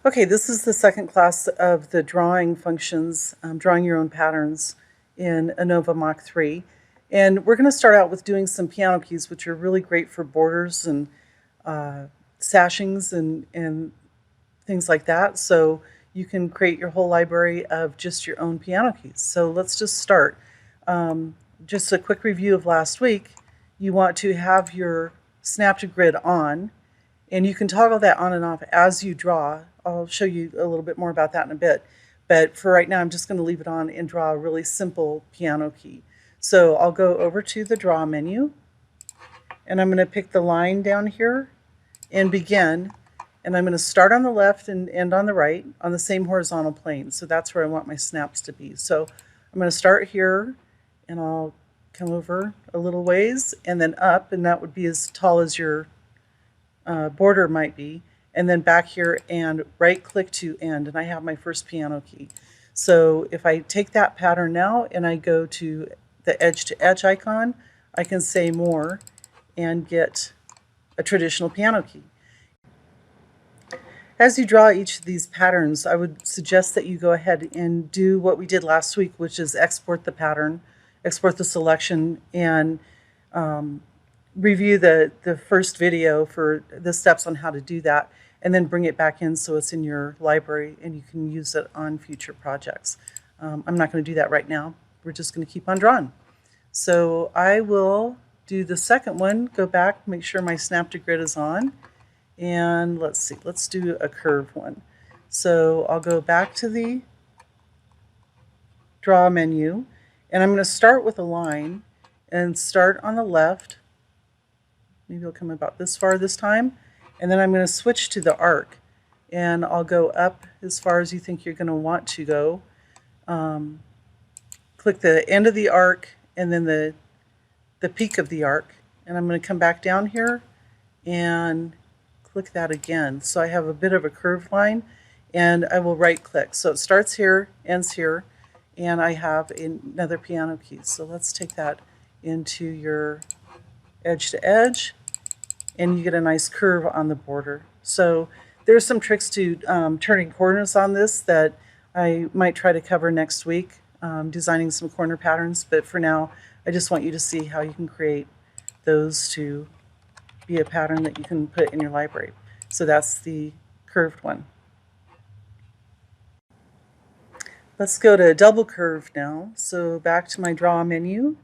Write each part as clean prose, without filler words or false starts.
Okay, this is the second class of the drawing functions, drawing your own patterns in Innova Mach 3. And we're going to start out with doing some piano keys, which are really great for borders and sashings and things like that. So you can create your whole library of just your own piano keys. So let's just start. Just a quick review of last week. You want to have your snap to grid on, and you can toggle that on and off as you draw. I'll show you a little bit more about that in a bit. But for right now, I'm just going to leave it on and draw a really simple piano key. So I'll go over to the Draw menu, and I'm going to pick the line down here and begin. And I'm going to start on the left and end on the right on the same horizontal plane. So that's where I want my snaps to be. So I'm going to start here, and I'll come over a little ways and then up, and that would be as tall as your border might be, and then back here and right click to end, and I have my first piano key. So if I take that pattern now and I go to the edge to edge icon, I can say more and get a traditional piano key. As you draw each of these patterns, I would suggest that you go ahead and do what we did last week, which is export the pattern, export the selection, and review the first video for the steps on how to do that, and then bring it back in so it's in your library and you can use it on future projects. I'm not going to do that right now. We're just going to keep on drawing. So I will do the second one, go back, make sure my snap to grid is on, and let's see, let's do a curve one. So I'll go back to the Draw menu, and I'm going to start with a line and start on the left. Maybe it'll come about this far this time. And then I'm going to switch to the arc, and I'll go up as far as you think you're going to want to go. Click the end of the arc and then the peak of the arc. And I'm going to come back down here and click that again. So I have a bit of a curved line, and I will right click. So it starts here, ends here, and I have another piano key. So let's take that into your edge to edge, and you get a nice curve on the border. So there's some tricks to turning corners on this that I might try to cover next week, designing some corner patterns. But for now, I just want you to see how you can create those to be a pattern that you can put in your library. So that's the curved one. Let's go to double curve now. So back to my Draw menu,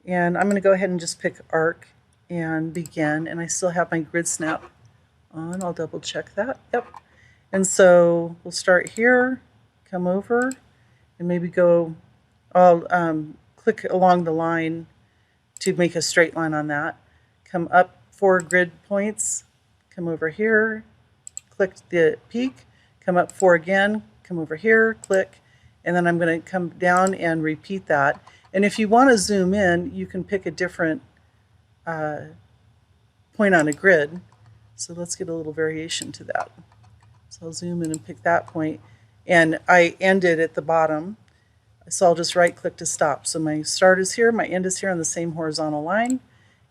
and I'm going to go ahead and just pick arc and begin, and I still have my grid snap on. I'll double check that. Yep. And so we'll start here, come over, and maybe go, I'll click along the line to make a straight line on that. Come up 4 grid points, come over here, click the peak, come up 4 again, come over here, click, and then I'm going to come down and repeat that. And if you want to zoom in, you can pick a different point on a grid. So let's get a little variation to that. So I'll zoom in and pick that point, and I ended at the bottom, so I'll just right click to stop. So my start is here, my end is here on the same horizontal line,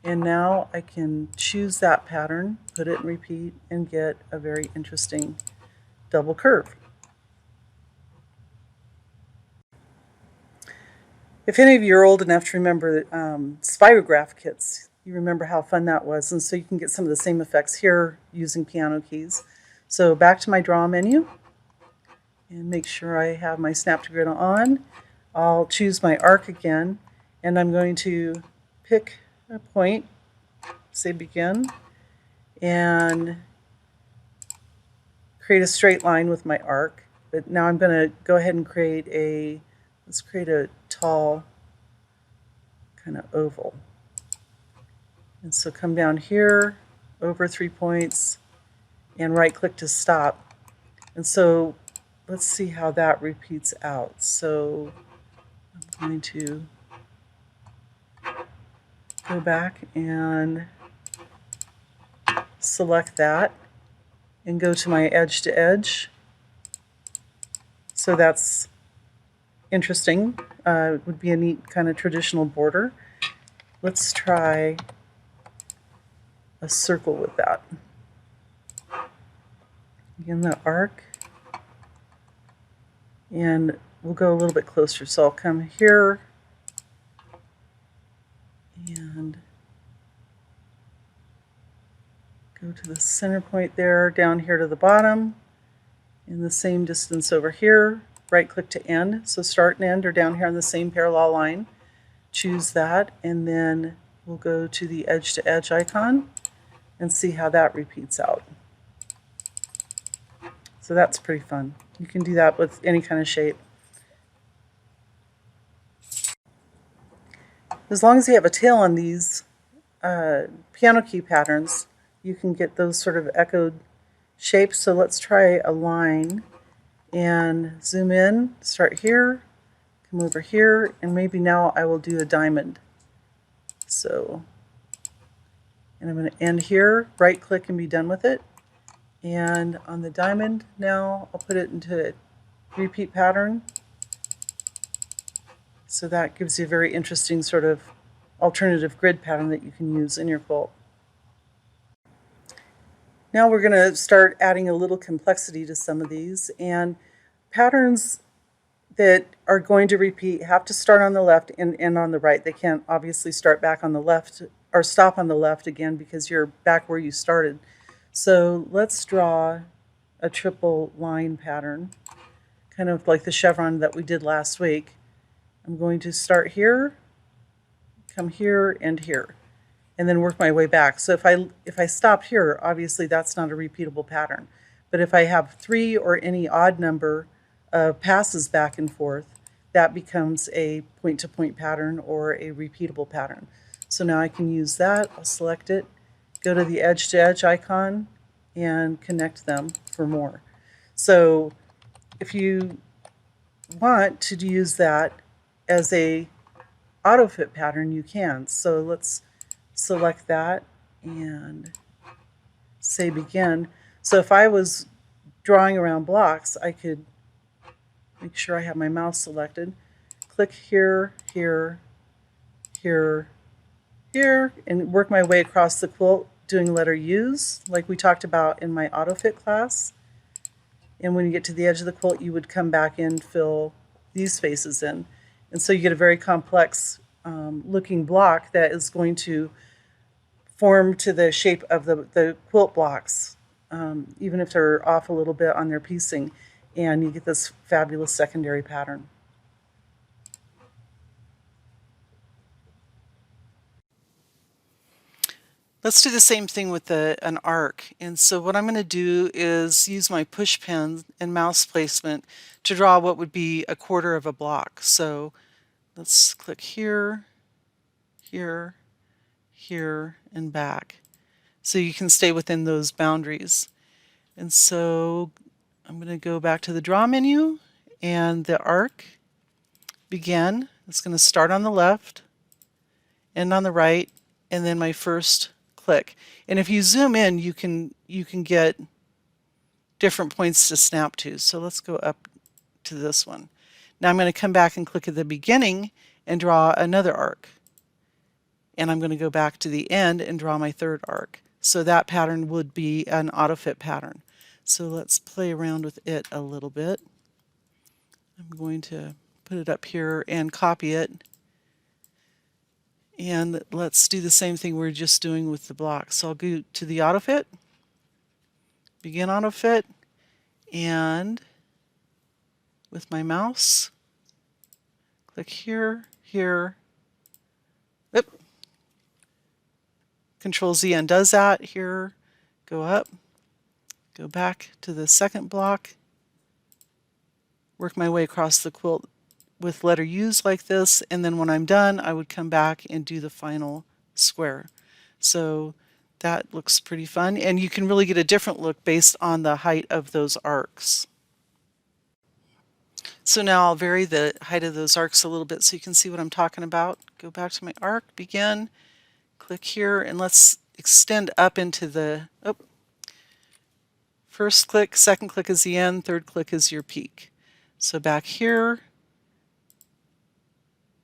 and now I can choose that pattern, put it in repeat, and get a very interesting double curve. If any of you are old enough to remember spirograph kits, you remember how fun that was, and so you can get some of the same effects here using piano keys. So back to my Draw menu, and make sure I have my snap to grid on. I'll choose my arc again, and I'm going to pick a point, say begin, and create a straight line with my arc. But now I'm going to go ahead and create let's create a tall kind of oval. And so come down here, over 3 points, and right click to stop. And so let's see how that repeats out. So I'm going to go back and select that and go to my edge to edge. So that's interesting. It would be a neat kind of traditional border. Let's try a circle with that. Again, the arc, And we'll go a little bit closer. So I'll come here and go to the center point there, down here to the bottom, in the same distance over here. Right click to end. So start and end are down here on the same parallel line. Choose that, and then we'll go to the edge to edge icon and see how that repeats out. So that's pretty fun. You can do that with any kind of shape. As long as you have a tail on these piano key patterns, you can get those sort of echoed shapes. So let's try a line and zoom in, start here, come over here, and maybe now I will do a diamond. So, and I'm going to end here, right click and be done with it. And on the diamond now, I'll put it into a repeat pattern. So that gives you a very interesting sort of alternative grid pattern that you can use in your quilt. Now we're going to start adding a little complexity to some of these, and patterns that are going to repeat have to start on the left and end on the right. They can't obviously start back on the left or stop on the left again because you're back where you started. So let's draw a triple line pattern, kind of like the chevron that we did last week. I'm going to start here, come here, and here, and then work my way back. So if I stop here, obviously that's not a repeatable pattern. But if I have 3 or any odd number of passes back and forth, that becomes a point-to-point pattern or a repeatable pattern. So now I can use that. I'll select it, go to the edge-to-edge icon, and connect them for more. So if you want to use that as a Autofit pattern, you can. So let's select that and say begin. So if I was drawing around blocks, I could make sure I have my mouse selected, click here, here, here, here, and work my way across the quilt doing letter U's like we talked about in my Autofit class. And when you get to the edge of the quilt, you would come back and fill these spaces in. And so you get a very complex looking block that is going to form to the shape of the quilt blocks, even if they're off a little bit on their piecing, and you get this fabulous secondary pattern. Let's do the same thing with an arc. And so what I'm going to do is use my push pen and mouse placement to draw what would be a quarter of a block. So let's click here, here, here, and back. So you can stay within those boundaries. And so I'm going to go back to the draw menu and the arc, begin. It's going to start on the left, end on the right, and then my first click. And if you zoom in, you can get different points to snap to. So let's go up to this one. Now I'm going to come back and click at the beginning and draw another arc. And I'm going to go back to the end and draw my third arc. So that pattern would be an Autofit pattern. So let's play around with it a little bit. I'm going to put it up here and copy it. And let's do the same thing we're just doing with the blocks. So I'll go to the Autofit, begin Autofit, and with my mouse, click here, here. Oop. Control Z undoes that. Here, go up, go back to the second block, work my way across the quilt with letter U's like this, and then when I'm done, I would come back and do the final square. So that looks pretty fun, and you can really get a different look based on the height of those arcs. So now I'll vary the height of those arcs a little bit so you can see what I'm talking about. Go back to my arc, begin, click here, and let's extend up into the, first click, second click is the end, third click is your peak. So back here,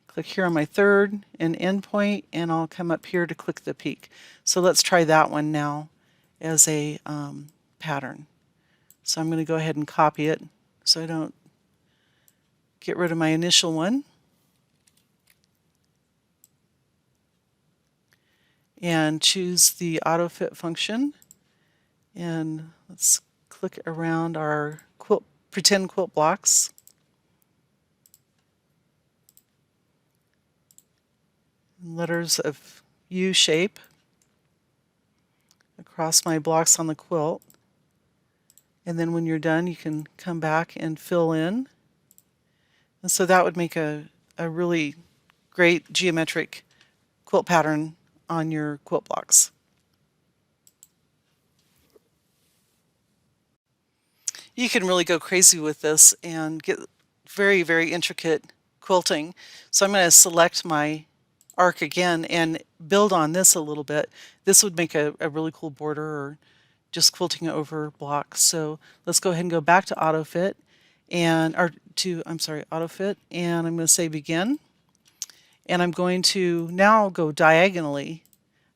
click here on my third and end point, and I'll come up here to click the peak. So let's try that one now as a pattern. So I'm going to go ahead and copy it so I don't get rid of my initial one. And choose the Autofit function. And let's click around our pretend quilt blocks. Letters of U shape across my blocks on the quilt. And then when you're done, you can come back and fill in. And so that would make a really great geometric quilt pattern on your quilt blocks. You can really go crazy with this and get very, very intricate quilting. So I'm going to select my arc again and build on this a little bit. This would make a really cool border or just quilting over blocks. So let's go ahead and go back to Autofit and Autofit, and I'm going to say begin. And I'm going to now go diagonally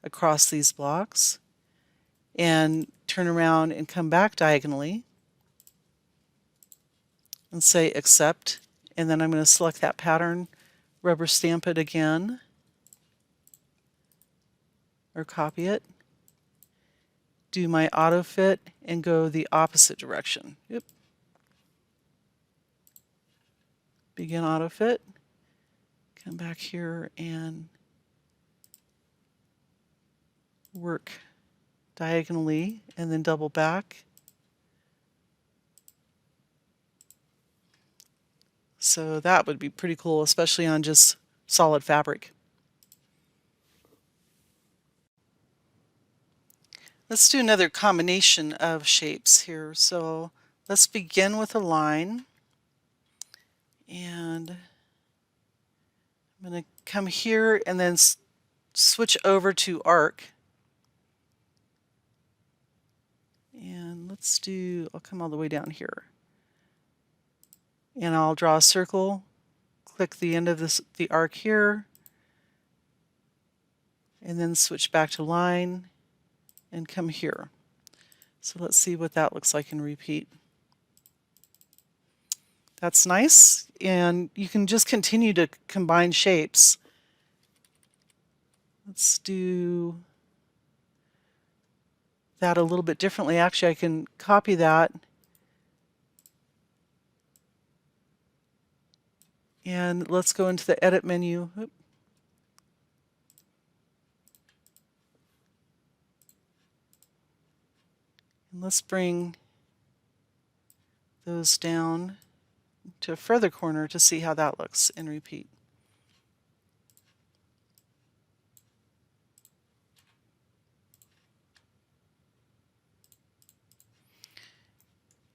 across these blocks and turn around and come back diagonally and say accept. And then I'm going to select that pattern, rubber stamp it again, or copy it, do my Autofit, and go the opposite direction. Yep. Begin Autofit, come back here and work diagonally and then double back. So that would be pretty cool, especially on just solid fabric. Let's do another combination of shapes here. So let's begin with a line. And I'm going to come here and then switch over to arc. And I'll come all the way down here. And I'll draw a circle, click the end of the arc here, and then switch back to line and come here. So let's see what that looks like and repeat. That's nice, and you can just continue to combine shapes. Let's do that a little bit differently. Actually, I can copy that and let's go into the edit menu. And let's bring those down to a further corner to see how that looks and repeat.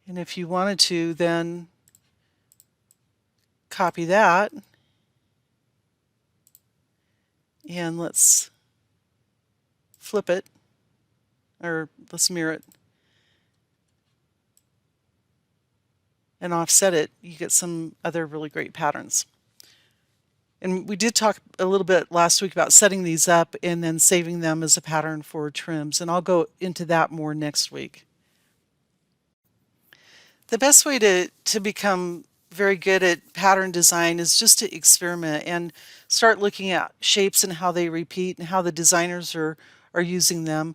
And if you wanted to, then copy that and let's flip it, or let's mirror it and offset it. You get some other really great patterns. And we did talk a little bit last week about setting these up and then saving them as a pattern for trims, and I'll go into that more next week. The best way to become very good at pattern design is just to experiment and start looking at shapes and how they repeat and how the designers are using them.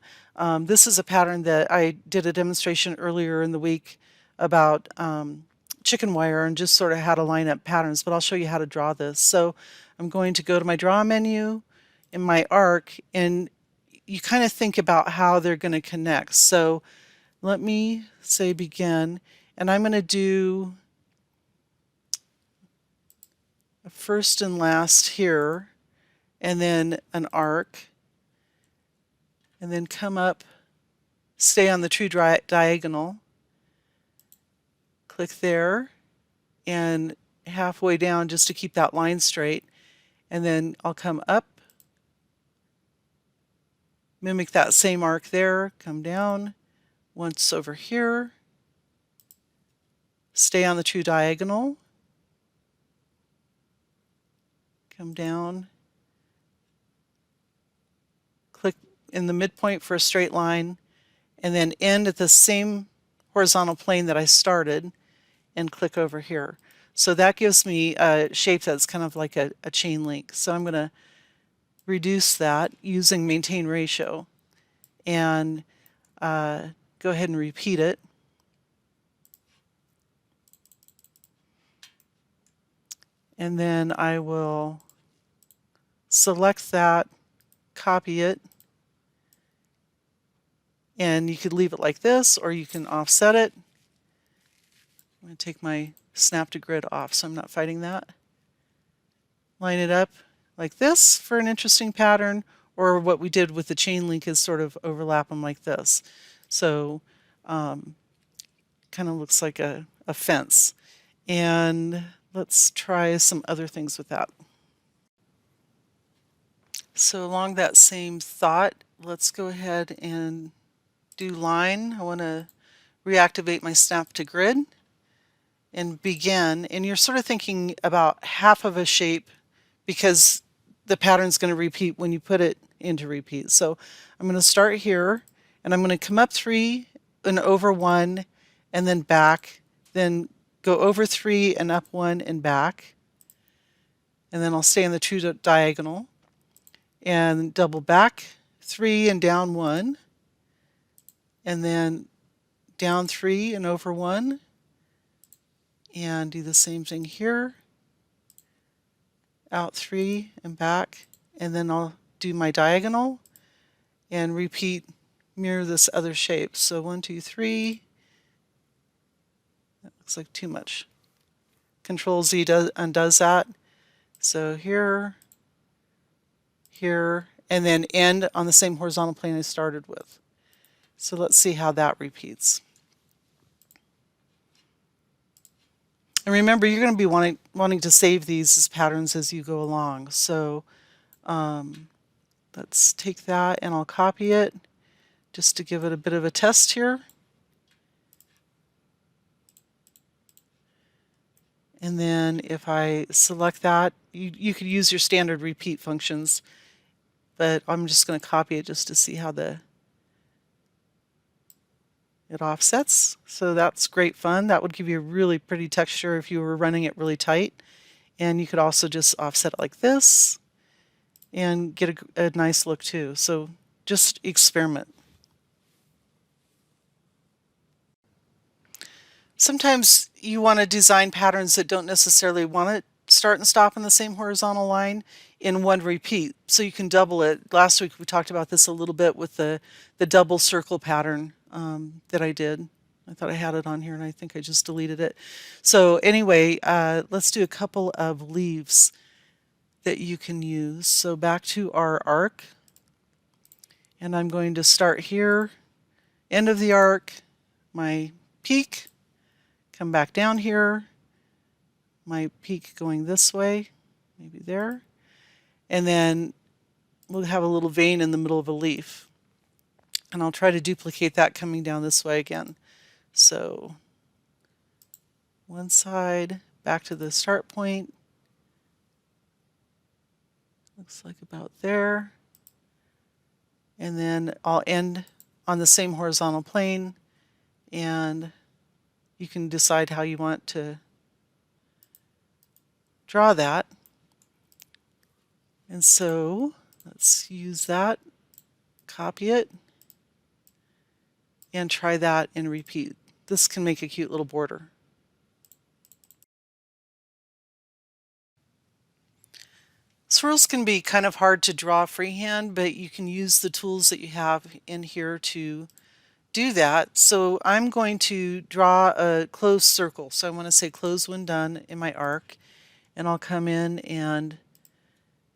This is a pattern that I did a demonstration earlier in the week about chicken wire and just sort of how to line up patterns, but I'll show you how to draw this. So I'm going to go to my draw menu in my arc, and you kind of think about how they're going to connect. So let me say begin, and I'm going to do a first and last here, and then an arc, and then come up, stay on the true diagonal, click there, and halfway down just to keep that line straight, and then I'll come up, mimic that same arc there, come down, once over here, stay on the true diagonal, come down, click in the midpoint for a straight line, and then end at the same horizontal plane that I started, and click over here. So that gives me a shape that's kind of like a chain link. So I'm going to reduce that using maintain ratio and go ahead and repeat it. And then I will select that, copy it, and you could leave it like this or you can offset it. I'm going to take my snap to grid off so I'm not fighting that. Line it up like this for an interesting pattern, or what we did with the chain link is sort of overlap them like this. So kind of looks like a fence. And let's try some other things with that. So along that same thought, let's go ahead and do line. I want to reactivate my snap to grid and begin. And you're sort of thinking about half of a shape because the pattern's going to repeat when you put it into repeat. So I'm going to start here and I'm going to come up 3 and over 1 and then back, then go over 3 and up 1 and back. And then I'll stay in the true diagonal and double back 3 and down 1, and then down 3 and over 1, and do the same thing here, out 3 and back, and then I'll do my diagonal and repeat, mirror this other shape. So 1, 2, 3. That looks like too much. Control Z undoes that. So here, here, and then end on the same horizontal plane I started with. So let's see how that repeats. And remember, you're going to be wanting to save these as patterns as you go along. So let's take that and I'll copy it just to give it a bit of a test here. And then if I select that, you could use your standard repeat functions, but I'm just going to copy it just to see how it offsets. So that's great fun. That would give you a really pretty texture if you were running it really tight. And you could also just offset it like this and get a nice look too. So just experiment. Sometimes you want to design patterns that don't necessarily want to start and stop in the same horizontal line in one repeat. So you can double it. Last week we talked about this a little bit with the double circle pattern that I did. I thought I had it on here and I think I just deleted it. So anyway, let's do a couple of leaves that you can use. So back to our arc. And I'm going to start here, end of the arc, my peak, come back down here, my peak going this way, maybe there, and then we'll have a little vein in the middle of a leaf. And I'll try to duplicate that coming down this way again. So one side, back to the start point, looks like about there, and then I'll end on the same horizontal plane, and you can decide how you want to draw that. And so let's use that, copy it, and try that and repeat. This can make a cute little border. Swirls can be kind of hard to draw freehand, but you can use the tools that you have in here to do that. So I'm going to draw a closed circle. So I want to say close when done in my arc, and I'll come in and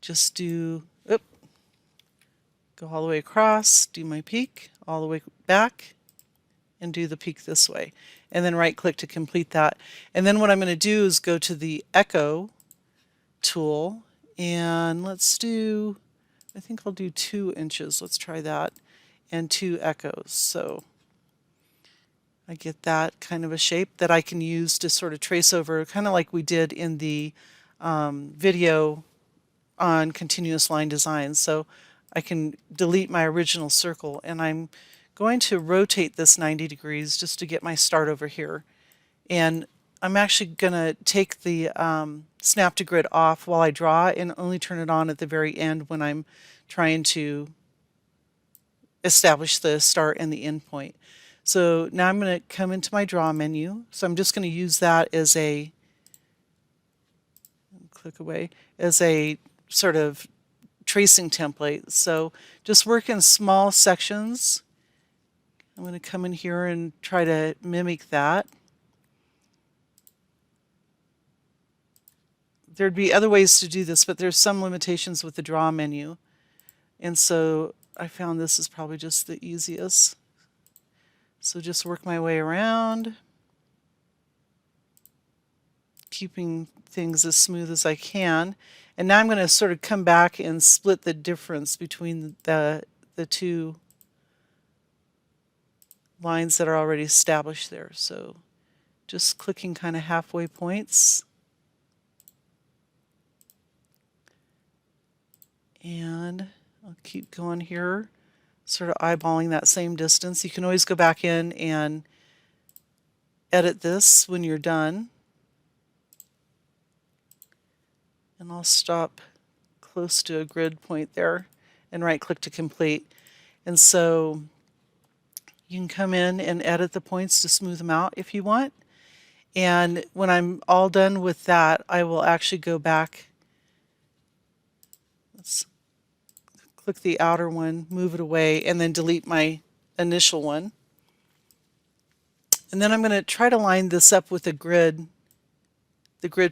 just do, go all the way across, do my peak, all the way back, and do the peak this way. And then right click to complete that. And then what I'm going to do is go to the echo tool, and let's do, I think I'll do 2 inches. Let's try that. And 2 echoes. So I get that kind of a shape that I can use to sort of trace over, kind of like we did in the video on continuous line design. So I can delete my original circle, and I'm going to rotate this 90 degrees just to get my start over here. And I'm actually going to take the snap to grid off while I draw and only turn it on at the very end when I'm trying to establish the start and the end point. So now I'm going to come into my draw menu. So I'm just going to use that as a, click away, as a sort of tracing template. So just work in small sections. I'm going to come in here and try to mimic that. There'd be other ways to do this, but there's some limitations with the draw menu. And so I found this is probably just the easiest. So just work my way around, keeping things as smooth as I can. And now I'm going to sort of come back and split the difference between the two lines that are already established there. So just clicking kind of halfway points. And I'll keep going here, sort of eyeballing that same distance. You can always go back in and edit this when you're done. And I'll stop close to a grid point there and right click to complete. And so you can come in and edit the points to smooth them out if you want. And when I'm all done with that, I will actually go back. Let's click the outer one, move it away, and then delete my initial one. And then I'm going to try to line this up with the grid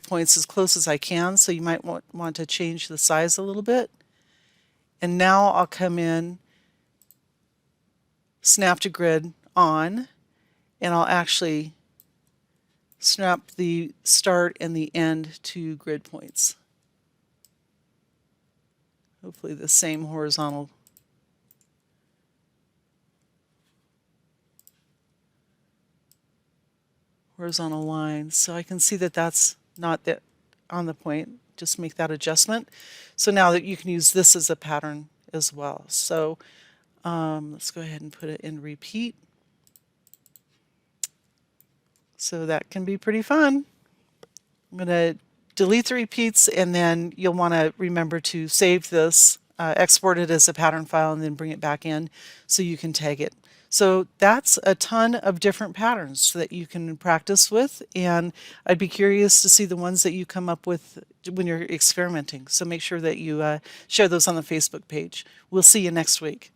points as close as I can, so you might want to change the size a little bit. And now I'll come in, snap to grid on, and I'll actually snap the start and the end to grid points. Hopefully the same horizontal lines. So I can see that that's not that on the point. Just make that adjustment. So now that you can use this as a pattern as well. So let's go ahead and put it in repeat. So that can be pretty fun. I'm going to delete the repeats, and then you'll want to remember to save this, export it as a pattern file, and then bring it back in so you can tag it. So that's a ton of different patterns that you can practice with, and I'd be curious to see the ones that you come up with when you're experimenting. So make sure that you share those on the Facebook page. We'll see you next week.